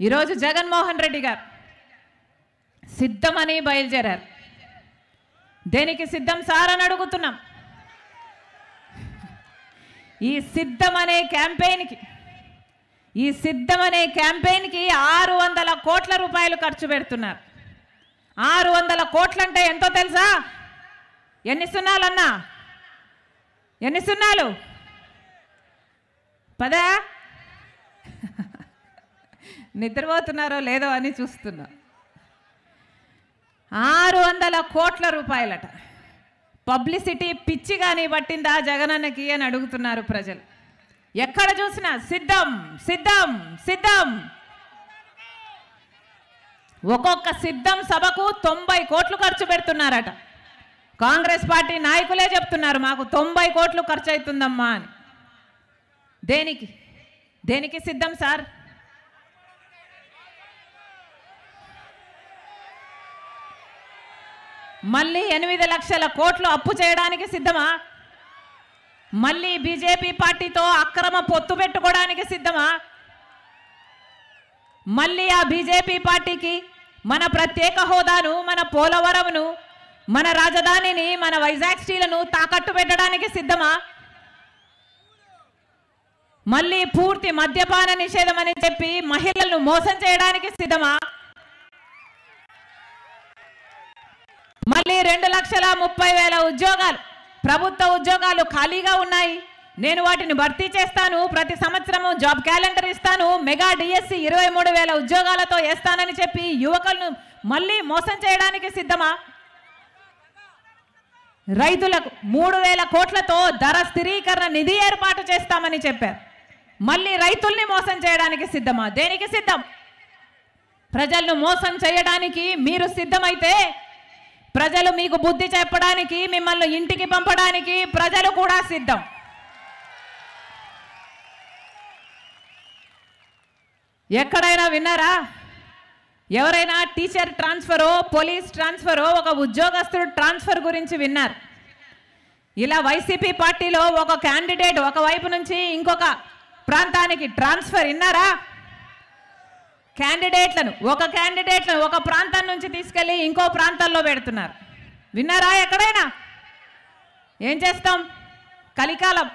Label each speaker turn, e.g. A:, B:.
A: ఈరోజు జగన్మోహన్ రెడ్డి గారు సిద్ధమని బయలుదేరారు. దేనికి సిద్ధం సార్ అని అడుగుతున్నాం. ఈ సిద్ధమనే క్యాంపెయిన్కి 600 కోట్ల రూపాయలు ఖర్చు పెడుతున్నారు. 600 కోట్లు అంటే ఎంతో తెలుసా? ఎన్ని సున్నాలన్నా? ఎన్ని సున్నాలు? పదా? నిద్రపోతున్నారో లేదో అని చూస్తున్నా. 600 కోట్ల రూపాయలట. పబ్లిసిటీ పిచ్చి కానీ పట్టిందా జగనన్నకి అని అడుగుతున్నారు ప్రజలు. ఎక్కడ చూసినా సిద్ధం సిద్ధం సిద్ధం. ఒక్కొక్క సిద్ధం సభకు 90 కోట్లు ఖర్చు పెడుతున్నారట. కాంగ్రెస్ పార్టీ నాయకులే చెప్తున్నారు మాకు 90 కోట్లు ఖర్చు అవుతుందమ్మా అని. దేనికి సిద్ధం సార్? మళ్ళీ 8 లక్షల కోట్లు అప్పు చేయడానికి సిద్ధమా? మళ్ళీ బీజేపీ పార్టీతో అక్రమ పొత్తు పెట్టుకోవడానికి సిద్ధమా? మళ్ళీ ఆ బీజేపీ పార్టీకి మన ప్రత్యేక హోదాను, మన పోలవరంను, మన రాజధానిని, మన వైజాగ్ స్టీలను తాకట్టు పెట్టడానికి సిద్ధమా? మళ్ళీ పూర్తి మద్యపాన నిషేధం అని చెప్పి మహిళలను మోసం చేయడానికి సిద్ధమా? మళ్ళీ 2,30,000 ఉద్యోగాలు, ప్రభుత్వ ఉద్యోగాలు ఖాళీగా ఉన్నాయి, నేను వాటిని భర్తీ చేస్తాను, ప్రతి సంవత్సరము జాబ్ క్యాలెండర్ ఇస్తాను, మెగా డిఎస్సి 23,000 ఉద్యోగాలతో వేస్తానని చెప్పి యువకులను మళ్ళీ మోసం చేయడానికి సిద్ధమా? రైతులకు 3,000 కోట్లతో ధర స్థిరీకరణ నిధి ఏర్పాటు చేస్తామని చెప్పారు. మళ్ళీ రైతుల్ని మోసం చేయడానికి సిద్ధమా? దేనికి సిద్ధం? ప్రజలను మోసం చేయడానికి మీరు సిద్ధమైతే ప్రజలు మీకు బుద్ధి చెప్పడానికి, మిమ్మల్ని ఇంటికి పంపడానికి ప్రజలు కూడా సిద్ధం. ఎక్కడైనా విన్నారా? ఎవరైనా టీచర్ ట్రాన్స్ఫరో, పోలీస్ ట్రాన్స్ఫరో, ఒక ఉద్యోగస్తుడు ట్రాన్స్ఫర్ గురించి విన్నారు? ఇలా వైసీపీ పార్టీలో ఒక క్యాండిడేట్ ఒకవైపు నుంచి ఇంకొక ప్రాంతానికి ట్రాన్స్ఫర్ విన్నారా? క్యాండిడేట్లను ఒక ప్రాంతం నుంచి తీసుకెళ్ళి ఇంకో ప్రాంతాల్లో పెడుతున్నారు. విన్నారా ఎక్కడైనా? ఏం చేస్తాం? కలికాలం.